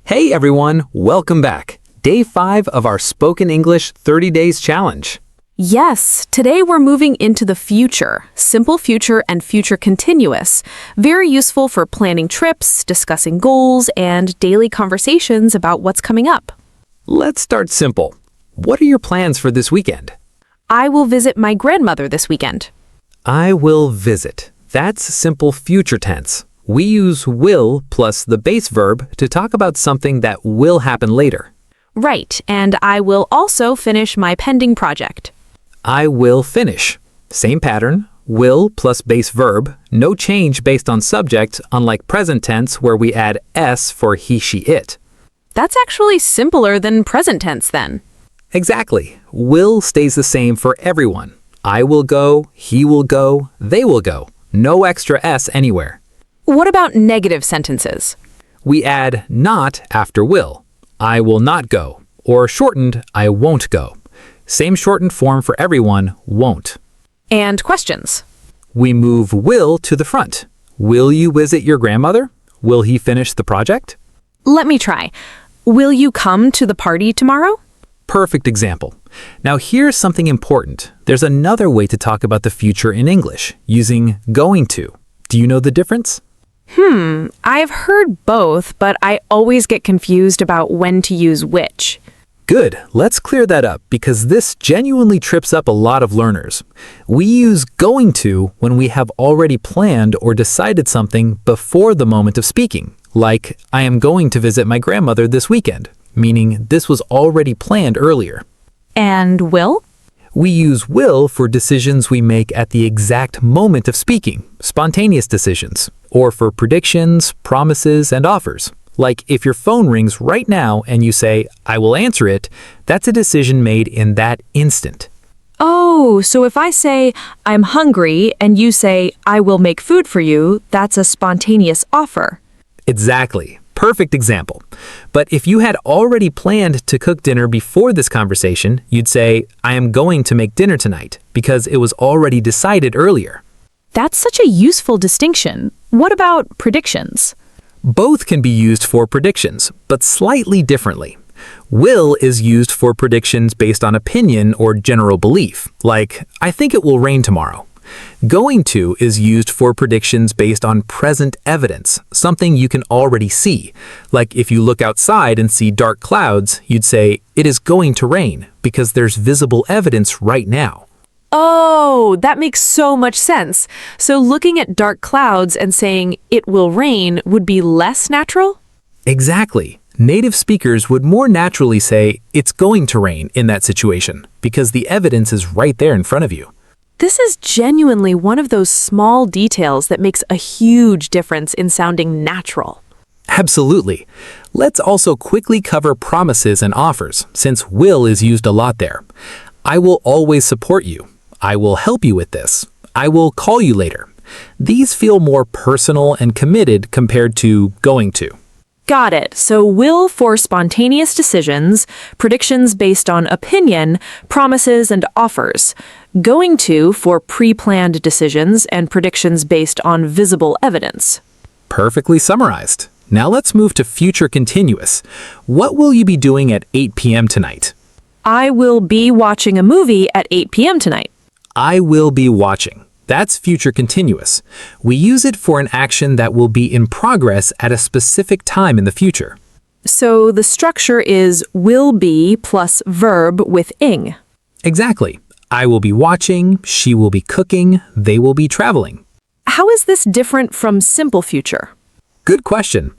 Hey everyone, welcome back. Day 5 of our Spoken English 30 Days Challenge. Yes, today we're moving into the future, simple future and future continuous. Very useful for planning trips, discussing goals, and daily conversations about what's coming up. Let's start simple. What are your plans for this weekend? I will visit my grandmother this weekend. I will visit. That's simple future tense. We use will plus the base verb to talk about something that will happen later. Right, and I will also finish my pending project. I will finish. Same pattern, will plus base verb, no change based on subject, unlike present tense where we add s for he, she, it. That's actually simpler than present tense then. Exactly. Will stays the same for everyone. I will go, he will go, they will go. No extra s anywhere. What about negative sentences? We add not after will. I will not go, or shortened, I won't go. Same shortened form for everyone, won't. And questions. We move will to the front. Will you visit your grandmother? Will he finish the project? Let me try. Will you come to the party tomorrow? Perfect example. Now here's something important. There's another way to talk about the future in English, using going to. Do you know the difference? I've heard both, but I always get confused about when to use which. Good. Let's clear that up because this genuinely trips up a lot of learners. We use going to when we have already planned or decided something before the moment of speaking, like I am going to visit my grandmother this weekend, meaning this was already planned earlier. And will? We use will for decisions we make at the exact moment of speaking, spontaneous decisions, or for predictions, promises, and offers. Like if your phone rings right now and you say, I will answer it, that's a decision made in that instant. Oh, so if I say, I'm hungry, and you say, I will make food for you, that's a spontaneous offer. Exactly. Perfect example. But if you had already planned to cook dinner before this conversation, you'd say, I am going to make dinner tonight, because it was already decided earlier. That's such a useful distinction. What about predictions? Both can be used for predictions, but slightly differently. Will is used for predictions based on opinion or general belief, like, I think it will rain tomorrow. Going to is used for predictions based on present evidence, something you can already see. Like if you look outside and see dark clouds, you'd say, it is going to rain, because there's visible evidence right now. Oh, that makes so much sense. So looking at dark clouds and saying it will rain would be less natural? Exactly. Native speakers would more naturally say, it's going to rain in that situation, because the evidence is right there in front of you. This is genuinely one of those small details that makes a huge difference in sounding natural. Absolutely. Let's also quickly cover promises and offers, since will is used a lot there. I will always support you. I will help you with this. I will call you later. These feel more personal and committed compared to going to. Got it. So will for spontaneous decisions, predictions based on opinion, promises and offers. Going to for pre-planned decisions and predictions based on visible evidence. Perfectly summarized. Now let's move to future continuous. What will you be doing at 8 p.m. tonight? I will be watching a movie at 8 p.m. tonight. I will be watching. That's future continuous. We use it for an action that will be in progress at a specific time in the future. So the structure is will be plus verb with ing. Exactly. I will be watching, she will be cooking, they will be traveling. How is this different from simple future? Good question.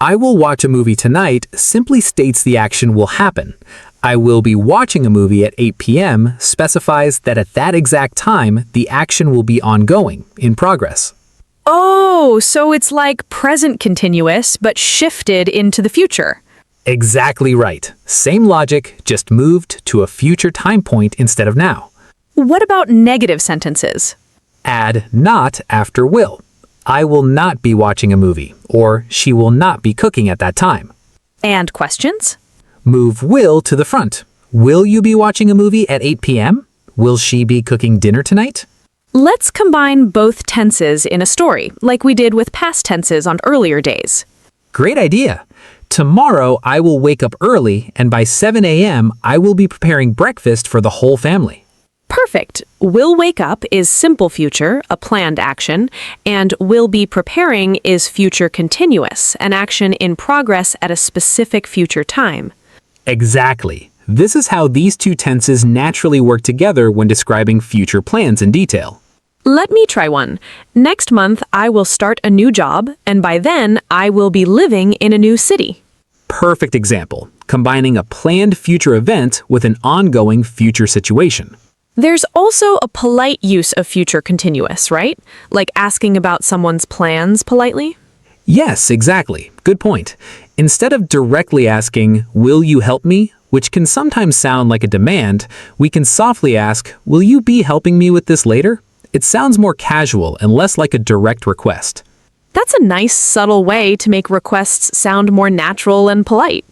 I will watch a movie tonight simply states the action will happen. I will be watching a movie at 8 p.m. specifies that at that exact time, the action will be ongoing, in progress. Oh, so it's like present continuous, but shifted into the future. Exactly right. Same logic, just moved to a future time point instead of now. What about negative sentences? Add not after will. I will not be watching a movie, or she will not be cooking at that time. And questions? Move will to the front. Will you be watching a movie at 8 p.m.? Will she be cooking dinner tonight? Let's combine both tenses in a story, like we did with past tenses on earlier days. Great idea. Tomorrow I will wake up early and by 7 a.m. I will be preparing breakfast for the whole family. Perfect. Will wake up is simple future, a planned action, and will be preparing is future continuous, an action in progress at a specific future time. Exactly. This is how these two tenses naturally work together when describing future plans in detail. Let me try one. Next month, I will start a new job, and by then, I will be living in a new city. Perfect example, combining a planned future event with an ongoing future situation. There's also a polite use of future continuous, right? Like asking about someone's plans politely? Yes, exactly. Good point. Instead of directly asking, "Will you help me?" which can sometimes sound like a demand, we can softly ask, "Will you be helping me with this later?" It sounds more casual and less like a direct request. That's a nice, subtle way to make requests sound more natural and polite.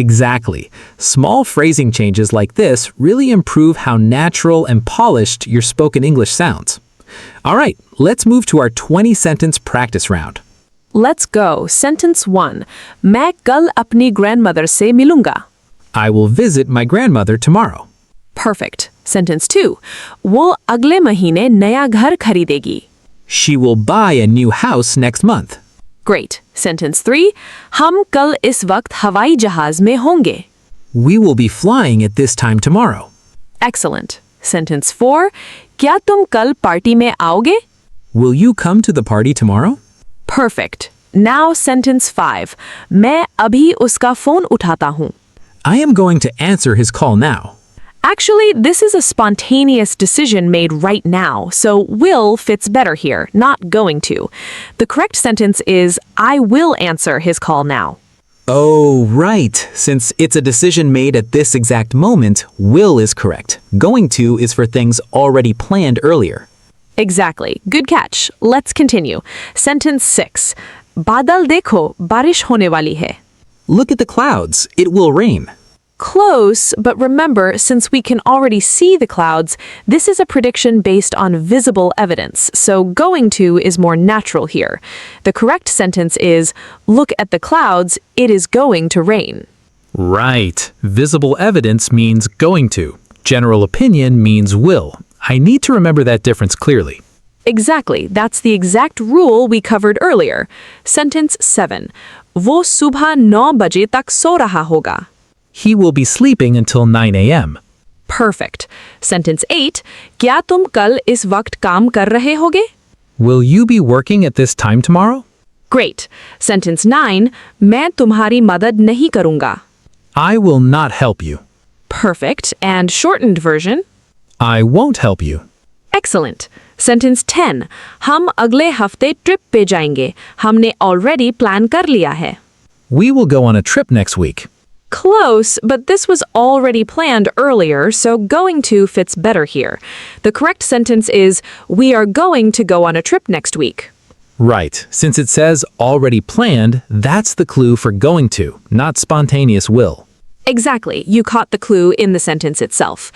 Exactly. Small phrasing changes like this really improve how natural and polished your spoken English sounds. All right, let's move to our 20-sentence practice round. Let's go. Sentence 1. मैं कल अपनी grandmother से मिलूंगा. I will visit my grandmother tomorrow. Perfect. Sentence 2. वो अगले महीने नया घर खरीदेगी. She will buy a new house next month. Great. Sentence 3. हम कल इस वक्त हवाई जहाज में होंगे. We will be flying at this time tomorrow. Excellent. Sentence 4. क्या तुम कल पार्टी में आओगे? Will you come to the party tomorrow? Perfect. Now sentence 5. मैं अभी उसका फोन उठाता हूँ. I am going to answer his call now. Actually, this is a spontaneous decision made right now, so will fits better here, not going to. The correct sentence is, I will answer his call now. Oh, right. Since it's a decision made at this exact moment, will is correct. Going to is for things already planned earlier. Exactly. Good catch. Let's continue. Sentence 6. बादल देखो, बारिश होने वाली है. Look at the clouds. It will rain. Close, but remember, since we can already see the clouds, this is a prediction based on visible evidence, so going to is more natural here. The correct sentence is, look at the clouds, it is going to rain. Right. Visible evidence means going to. General opinion means will. I need to remember that difference clearly. Exactly, that's the exact rule we covered earlier. Sentence 7. वो सुबह 9 बजे तक सो रहा होगा. He will be sleeping until 9 a.m. Perfect. Sentence 8. क्या तुम कल इस वक्त काम कर रहे होगे? Will you be working at this time tomorrow? Great. Sentence 9. मैं तुम्हारी मदद नहीं करूंगा. I will not help you. Perfect. And shortened version. I won't help you. Excellent. Sentence 10. हम अगले हफ्ते ट्रिप पे जाएंगे. हमने already plan कर लिया है. We will go on a trip next week. Close, but this was already planned earlier, so going to fits better here. The correct sentence is, we are going to go on a trip next week. Right. Since it says already planned, that's the clue for going to, not spontaneous will. Exactly. You caught the clue in the sentence itself.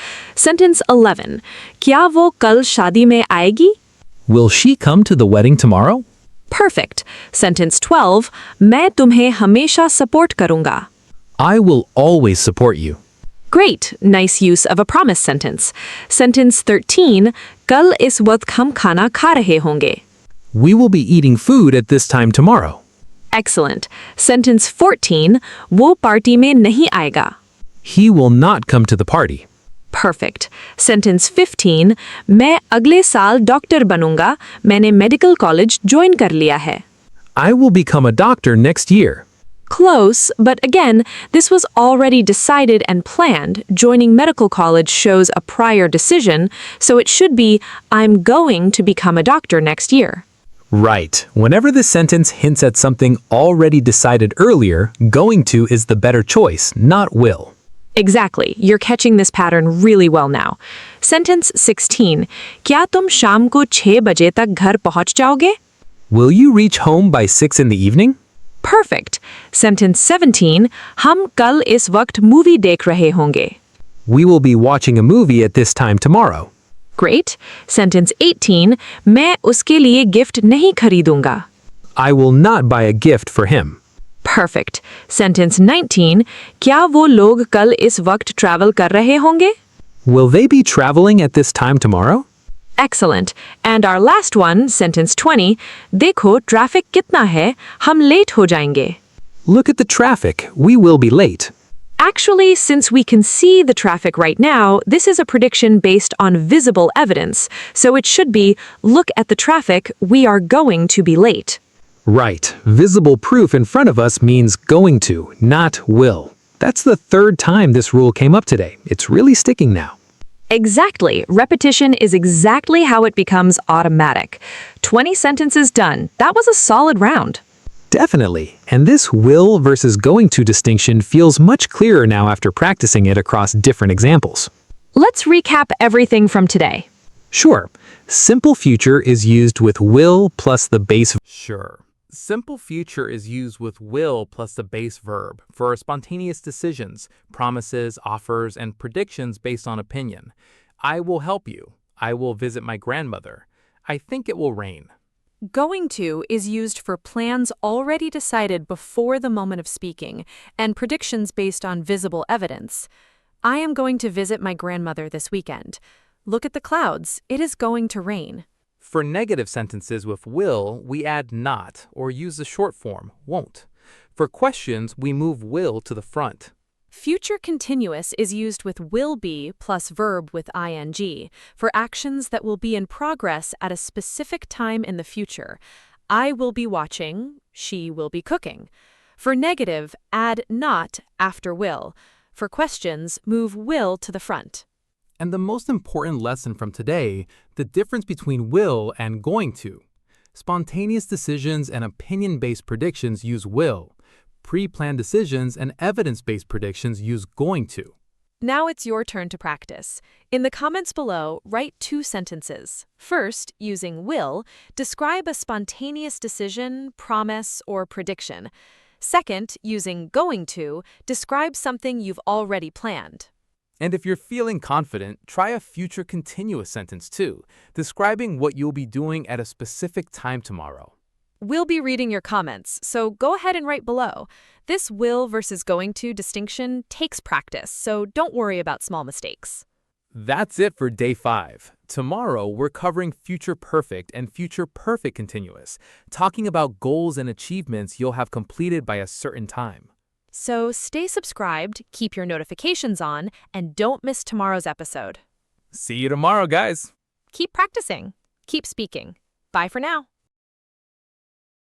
Sentence 11. क्या वो कल शादी में आएगी? Will she come to the wedding tomorrow? Perfect. Sentence 12. मैं तुम्हें हमेशा support करूंगा. I will always support you. Great. Nice use of a promise sentence. Sentence 13. कल इस वक्त हम खाना खा रहे होंगे. We will be eating food at this time tomorrow. Excellent. Sentence 14. वो पार्टी में नहीं आएगा. He will not come to the party. Perfect. Sentence 15. मैं अगले साल डॉक्टर बनूंगा. मैंने मेडिकल कॉलेज ज्वाइन कर लिया है. I will become a doctor next year. Close, but again, this was already decided and planned. Joining medical college shows a prior decision, so it should be, I'm going to become a doctor next year. Right. Whenever the sentence hints at something already decided earlier, going to is the better choice, not will. Exactly. You're catching this pattern really well now. Sentence 16. क्या तुम शाम को 6 बजे तक घर पहुंच जाओगे? Will you reach home by 6 in the evening? Perfect. Sentence 17. हम कल इस वक्त मूवी देख रहे होंगे. We will be watching a movie at this time tomorrow. Great. Sentence 18. मैं उसके लिए गिफ्ट नहीं खरीदूंगा. I will not buy a gift for him. Perfect. Sentence 19. क्या वो लोग कल इस वक्त travel कर रहे होंगे? Will they be traveling at this time tomorrow? Excellent. And our last one, sentence 20. देखो ट्रैफिक कितना है, हम लेट हो जाएंगे. Look at the traffic. We will be late. Actually, since we can see the traffic right now, this is a prediction based on visible evidence. So it should be, look at the traffic, we are going to be late. Right. Visible proof in front of us means going to, not will. That's the third time this rule came up today. It's really sticking now. Exactly. Repetition is exactly how it becomes automatic. 20 sentences done. That was a solid round. Definitely. And this will versus going to distinction feels much clearer now after practicing it across different examples. Let's recap everything from today. Sure. Simple future is used with will plus the base. Sure. Simple future is used with will plus the base verb for spontaneous decisions, promises, offers, and predictions based on opinion. I will help you. I will visit my grandmother. I think it will rain. Going to is used for plans already decided before the moment of speaking and predictions based on visible evidence. I am going to visit my grandmother this weekend. Look at the clouds. It is going to rain. For negative sentences with will, we add not or use the short form, won't. For questions, we move will to the front. Future continuous is used with will be plus verb with ing for actions that will be in progress at a specific time in the future. I will be watching, she will be cooking. For negative, add not after will. For questions, move will to the front. And the most important lesson from today, the difference between will and going to. Spontaneous decisions and opinion-based predictions use will. Pre-planned decisions and evidence-based predictions use going to. Now it's your turn to practice. In the comments below, write 2 sentences. First, using will, describe a spontaneous decision, promise, or prediction. Second, using going to, describe something you've already planned. And if you're feeling confident, try a future continuous sentence too, describing what you'll be doing at a specific time tomorrow. We'll be reading your comments, so go ahead and write below. This will versus going to distinction takes practice, so don't worry about small mistakes. That's it for day 5. Tomorrow, we're covering future perfect and future perfect continuous, talking about goals and achievements you'll have completed by a certain time. So stay subscribed, keep your notifications on, and don't miss tomorrow's episode. See you tomorrow, guys. Keep practicing. Keep speaking. Bye for now.